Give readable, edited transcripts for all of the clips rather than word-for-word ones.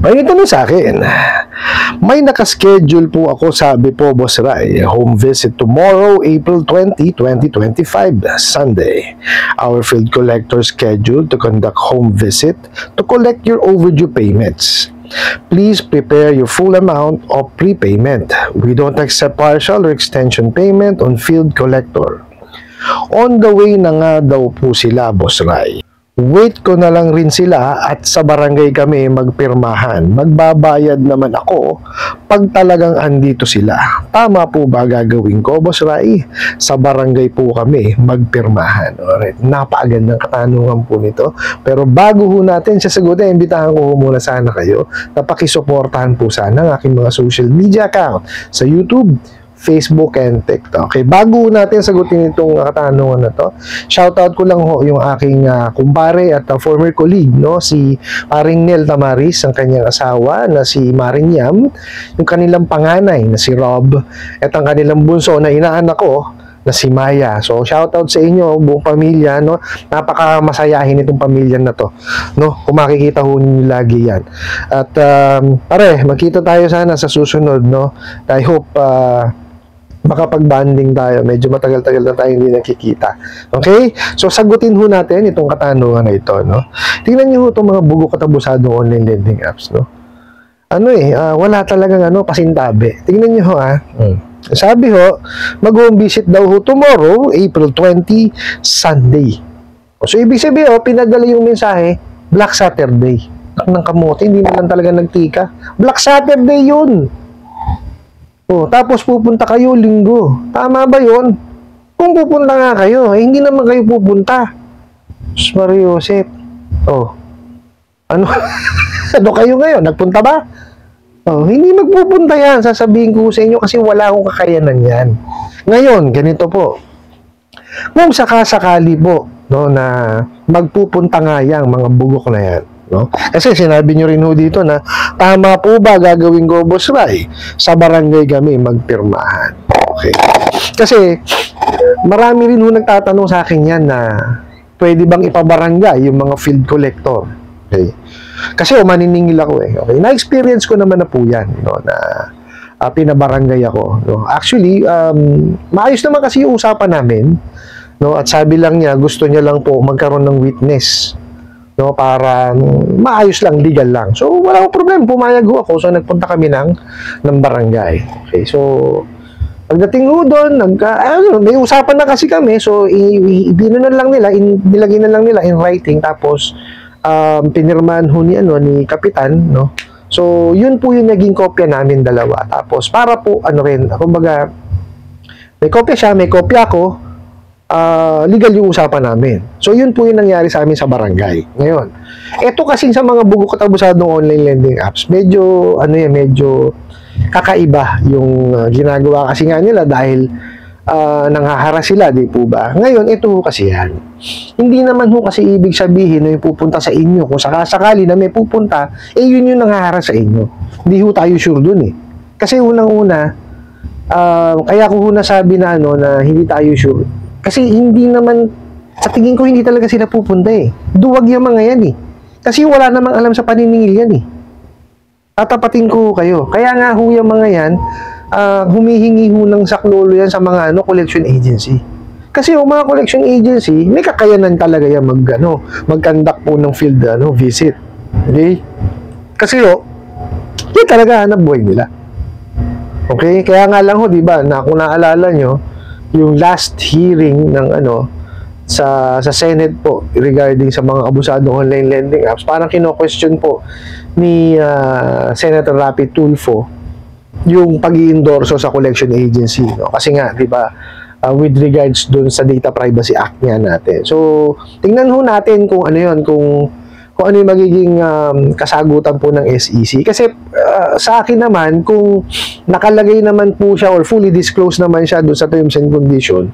May nagtanong sa akin, may nakaschedule po ako, sabi po, Boss Ray, home visit tomorrow, April 20, 2025, Sunday. Our field collector scheduled to conduct home visit to collect your overdue payments. Please prepare your full amount of prepayment. We don't accept partial or extension payment on field collector. On the way na nga daw po sila, Boss Ray. Wait ko na lang rin sila at sa barangay kami magpirmahan. Magbabayad naman ako pag talagang andito sila. Tama po ba gagawin ko, Boss Ray? Sa barangay po kami magpirmahan. Alright, napakagandang katanungan po nito. Pero bago ho natin sasagutin, imbitahan ko muna sana kayo na pakisuportahan po sana ang aking mga social media account sa YouTube, Facebook, and TikTok. Okay, bago natin sagutin itong katanungan na to, shoutout ko lang ho yung aking kumpare at former colleague, no? Si Paring Nel Tamaris, ang kanyang asawa na si Maring Yam, yung kanilang panganay na si Rob, at ang kanilang bunso na inaanak ko na si Maya. So, shoutout sa inyo, buong pamilya, no? Napaka-masayahin itong pamilya na to, no? Kung makikita ho ninyo lagi yan. At, pare, magkita tayo sana sa susunod, no? I hope, makapag-banding tayo. Medyo matagal-tagal na tayo hindi nakikita. Okay? So, sagutin ho natin itong katanungan na ito, no? Tingnan niyo ho itong mga bugok at abusadong online lending apps, no? Wala talagang, pasintabi. Tingnan niyo ho, Sabi ho, mag-home visit daw ho tomorrow, April 20, Sunday. So, ibig sabihin ho, pinadala yung mensahe, Black Saturday. Ng kamote, hindi naman talaga nagtika. Black Saturday yun! Tapos pupunta kayo linggo. Tama ba yun? Kung pupunta nga kayo, hindi naman kayo pupunta. Mario Joseph. Ano kayo ngayon? Nagpunta ba? Hindi magpupunta yan. Sasabihin ko sa inyo kasi wala akong kakayanan yan. Ngayon, ganito po. Kung sakasakali po, no, na magpupunta nga yang mga bugok na yan, no? Kasi sinabi nyo rin ho dito na tama po ba gagawin ko, Boss Ray? Sa barangay kami magpirmahan. Okay. Kasi marami rin ho nagtatanong sa akin yan na pwede bang ipabarangay yung mga field collector. Okay. Kasi maniningil ako eh. Okay. Na-experience ko naman na po yan, no, na pinabarangay ako. No? Actually, maayos naman kasi yung usapan namin. No? At sabi lang niya, gusto niya lang po magkaroon ng witness. No, para maayos lang, legal lang. So, wala akong problem. Pumayag ho ako. So, nagpunta kami ng barangay. Okay, so, pagdating ho doon, may usapan na kasi kami. So, nilagay na lang nila in writing. Tapos, pinirmahan ho ni Kapitan, no? So, yun po yung naging kopya namin dalawa. Tapos, para po, kumbaga, may kopya siya, may kopya ako. Legal yung usapan namin. So, yun po yung nangyari sa amin sa barangay. Ngayon, eto kasing sa mga bugok at abusadong online lending apps, medyo kakaiba yung ginagawa kasi nga nila dahil nanghaharas sila, di po ba? Ngayon, ito kasi yan. Hindi naman ho kasi ibig sabihin na yung pupunta sa inyo. Kung sakasakali na may pupunta, yun yung nanghaharas sa inyo. Hindi ho tayo sure dun eh. Kasi unang-una, kaya ko ho nasabi na na hindi tayo sure. Kasi hindi naman, sa tingin ko hindi talaga sila pupunta eh. Duwag yung mga yan eh. Kasi wala namang alam sa paniningil yan eh. Tatapatin ko kayo. Kaya nga ho yung mga yan, humihingi ho ng saklolo yan sa mga collection agency. Kasi yung mga collection agency, may kakayanan talaga yan mag-conduct po ng field visit. Okay? Kasi yun talaga hanap buhay nila. Okay? Kaya nga lang ho, di ba, na kung naalala nyo, yung last hearing ng sa Senate po regarding sa mga abusadong online lending apps, parang kino-question po ni Senator Rapi Tulfo yung pag-i-endorso sa collection agency, no? Kasi nga, di ba, with regards dun sa Data Privacy Act nga natin. So, tingnan ho natin kung ano yun, kung ano yung magiging kasagutan po ng SEC. Kasi sa akin naman, kung nakalagay naman po siya or fully disclosed naman siya doon sa terms and condition,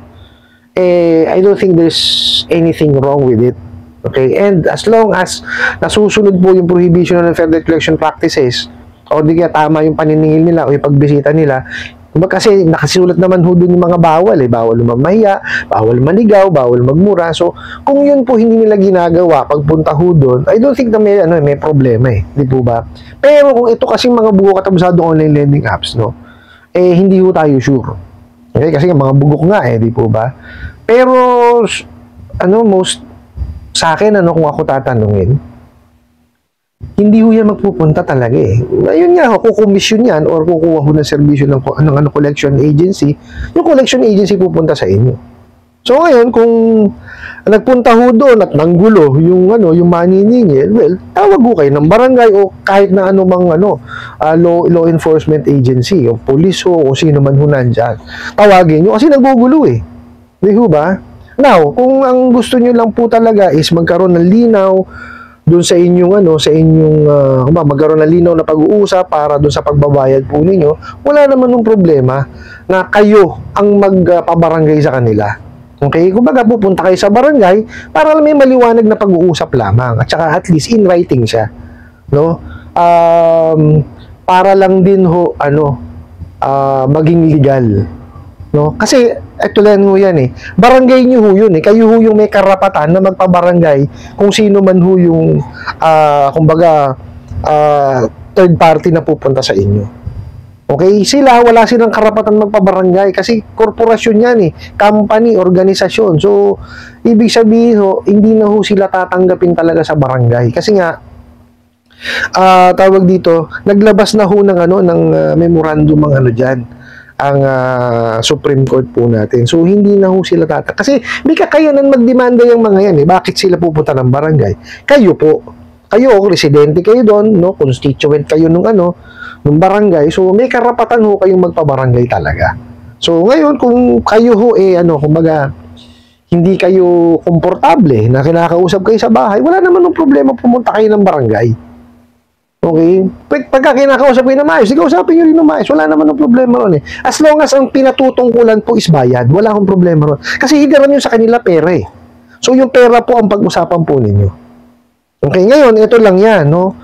I don't think there's anything wrong with it. Okay? And as long as nasusunod po yung prohibition ng Fair Debt Collection Practices, o di kaya tama yung paniningil nila o yung pagbisita nila, Kasi nakasulat naman ho doon yung mga bawal eh. Bawal mamaya, bawal manigaw, bawal magmura. So, kung yun po hindi nila ginagawa pagpunta ho doon, I don't think na may problema eh. Di po ba? Pero kung ito kasing mga bugo katabusado online lending apps, no? Eh, hindi ho tayo sure. Okay? Kasi mga bugok nga eh, di po ba? Pero, sa akin, kung ako tatanungin, hindi ho yan magpupunta talaga eh. Ayun nga ho, kukomisyon yan or kukuha ho ng serbisyo ng collection agency, yung collection agency pupunta sa inyo. So ngayon, kung nagpunta ho doon at nanggulo yung maniningil, well, tawag ho kayo ng barangay o kahit na anumang law enforcement agency o police o sino man ho nandyan. Tawagin nyo kasi nagugulo eh. Di ho ba? Now, kung ang gusto nyo lang po talaga is magkaroon ng linaw doon sa inyong magkaroon ng linaw na pag-uusap para doon sa pagbabayad po ninyo, wala naman ng problema na kayo ang magpabarangay sa kanila. Okay? Kumbaga pupunta kayo sa barangay para may maliwanag na pag-uusap lamang at saka at least in writing siya. No? Para lang din ho maging legal. No? Kasi ito lang ho yan eh. Barangay nyo ho yun eh. Kayo ho yung may karapatan na magpabarangay kung sino man ho yung third party na pupunta sa inyo. Okay? Wala silang karapatan magpabarangay kasi korporasyon yan eh. Company, organisasyon. So, ibig sabihin ho, hindi na ho sila tatanggapin talaga sa barangay. Kasi nga, tawag dito, naglabas na ho ng memorandum ang Supreme Court po natin. So, hindi na ho sila kasi may kakayanan magdemanda yung mga yan eh. Bakit sila pupunta ng barangay? Kayo po. Kayo, residente kayo doon, no? Constituent kayo nung barangay. So, may karapatan ho kayong magpabarangay talaga. So, ngayon, kung kayo ho hindi kayo komportable na kinakausap kayo sa bahay, wala naman ng problema pumunta kayo ng barangay. Okay? Pagka kinakausap kayo na maayos, kausapin nyo rin na maayos. Wala naman ng problema ron eh. As long as ang pinatutungkulan po is bayad, wala akong problema ron. Kasi hidiran nyo sa kanila pera eh. So, yung pera po ang pag-usapan po ninyo. Okay? Ngayon, ito lang yan, no?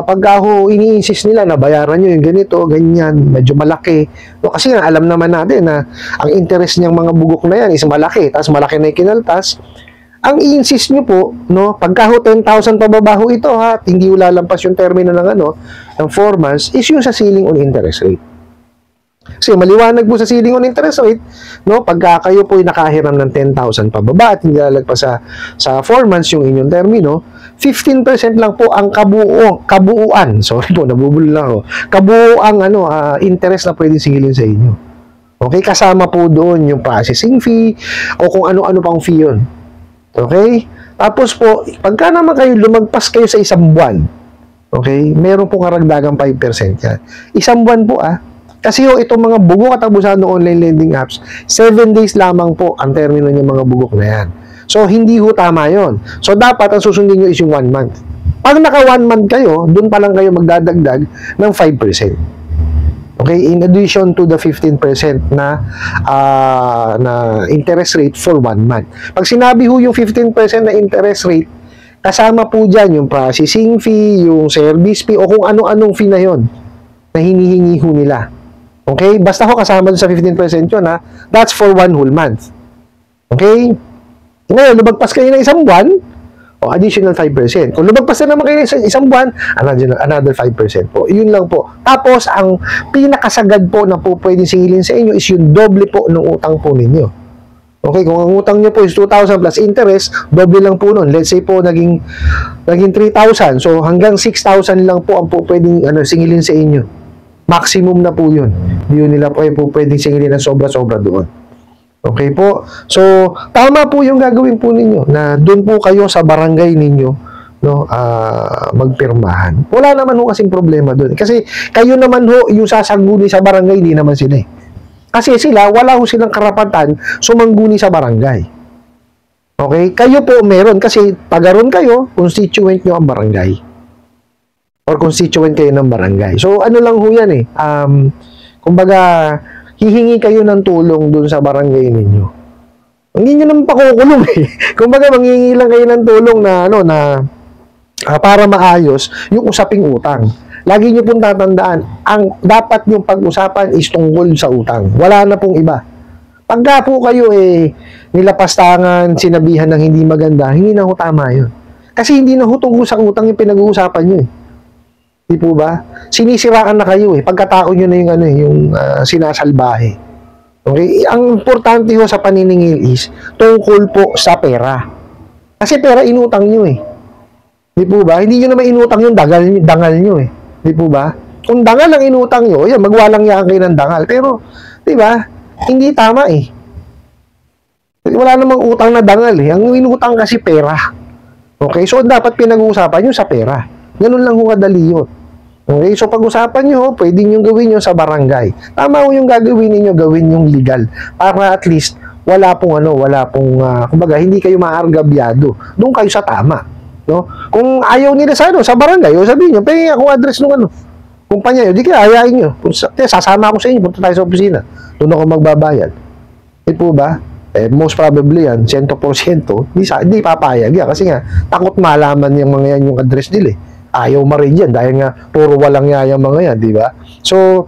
Pagka ho ini-insist nila na bayaran nyo yung ganito, ganyan, medyo malaki. No, kasi nga, alam naman natin na ang interest niyang mga bugok na yan is malaki. Tapos malaki na yung kinaltas. Ang i-insist nyo po, no, pagka ho 10,000 pababaho ito ha, at hindi lalampas yung termino ng 4 months, is yung sa ceiling on interest rate. Kasi maliwanag po sa ceiling on interest rate, no, pagka kayo po ay nakahiram ng 10,000 pababa at hindi lalagpas sa 4 months yung inyong termino, 15% lang po ang kabuuan, sorry po, nabubulol lang ako, kabuuang interest na pwedeng singilin sa inyo. Okay, kasama po doon yung processing fee o kung ano-ano pang fee yun. Okay? Tapos po, pagka naman kayo lumagpas kayo sa isang buwan, okay, meron pong karagdagang 5% yan. Isang buwan po Kasi itong mga bugok at abusado online lending apps, 7 days lamang po ang termino ng mga bugok na yan. So, hindi ho tama yon. So, dapat ang susundin nyo is yung 1 month. Pag naka 1 month kayo, dun pa lang kayo magdadagdag ng 5%. Okay, in addition to the 15% na interest rate for 1 month. Pag sinabi ho yung 15% na interest rate, kasama po dyan yung processing fee, yung service fee, o kung ano-anong fee na yon na hinihingi ho nila. Okay, basta ho kasama sa 15% yun that's for 1 whole month. Okay, ngayon, lumagpas kayo ng isang buwan, o additional 5%. Kung lumagpas na naman kayo sa isang buwan, another 5% po. Yun lang po. Tapos, ang pinakasagad po na po pwedeng singilin sa inyo is yung doble po ng utang po ninyo. Okay, kung ang utang nyo po is 2,000 plus interest, doble lang po nun. Let's say po, naging 3,000. So, hanggang 6,000 lang po ang po pwedeng singilin sa inyo. Maximum na po yun. Hindi yun nila po pwedeng singilin ng sobra-sobra doon. Okay po? So, tama po yung gagawin po ninyo na doon po kayo sa barangay ninyo magpirmahan. Wala naman ho kasing problema doon. Kasi kayo naman ho, yung sasangguni sa barangay, di naman sila eh. Kasi wala ho silang karapatan sumangguni sa barangay. Okay? Kayo po meron kasi pagaron kayo, constituent nyo ang barangay. Or constituent kayo ng barangay. So, ano lang ho yan eh. Kumbaga, hihingi kayo ng tulong dun sa barangay ninyo. Hindi nyo naman pakukulong eh. Kumbaga, manghingi lang kayo ng tulong na para maayos yung usaping utang. lagi nyo pong tatandaan, ang dapat yung pag-usapan is tungkol sa utang. Wala na pong iba. Pagka po kayo nilapastangan, sinabihan ng hindi maganda, hindi na ho tama yun. Kasi hindi na ho tungkol sa utang yung pinag-uusapan nyo eh. Di po ba? Sinisiraan na kayo eh. Pagkatao nyo na yung sinasalbahe. Okay? Ang importante ho sa paniningil is tungkol po sa pera. Kasi pera inutang nyo eh. Di po ba? Hindi nyo naman inutang yung dangal nyo eh. Di po ba? Kung dangal ang inutang nyo, yan, magwalang yan kayo ng dangal. Pero, di ba? Hindi tama eh. Wala namang utang na dangal eh. Ang inutang kasi pera. Okay? So, dapat pinag-uusapan nyo sa pera. Ganun lang ho kadali yun. Okay? So, pag-usapan nyo, pwede nyo gawin nyo sa barangay. Tama ho yung gagawin niyo, gawin yung legal. Para at least, wala pong kumbaga, hindi kayo maargabyado. Doon kayo sa tama. No? Kung ayaw nila sa barangay, o sabihin nyo, pwede akong address nung kumpanya nyo, di kaya ayayin nyo. Sasama ako sa inyo, punta tayo sa opisina. Doon ako magbabayad. Di po ba? Most probably yan, 100%, hindi papayag yan. Kasi nga, takot malaman yung mga yan yung address nila eh. Ayaw ma rin yan dahil nga puro walang yayang mga yan, di ba? So,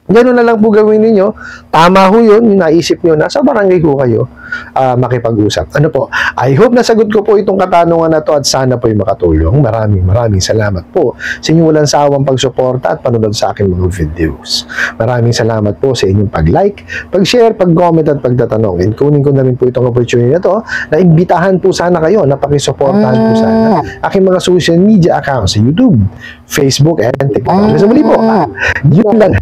gano'n na lang po gawin ninyo. Tama ho yun, yung naisip nyo na sa barangay ko kayo makipag-usap. Ano po? I hope nasagot ko po itong katanungan na to at sana po yung makatulong. Maraming salamat po sa inyong walang sawang pagsuporta at panonood sa aking mga videos. Maraming salamat po sa inyong pag-like, pag-share, pag-comment at pagtatanong. And kunin ko na rin po itong opportunity na to na imbitahan po sana kayo na pakisuportahan po sana aking mga social media accounts sa YouTube, Facebook, and TikTok. Sa muli po, yun lang.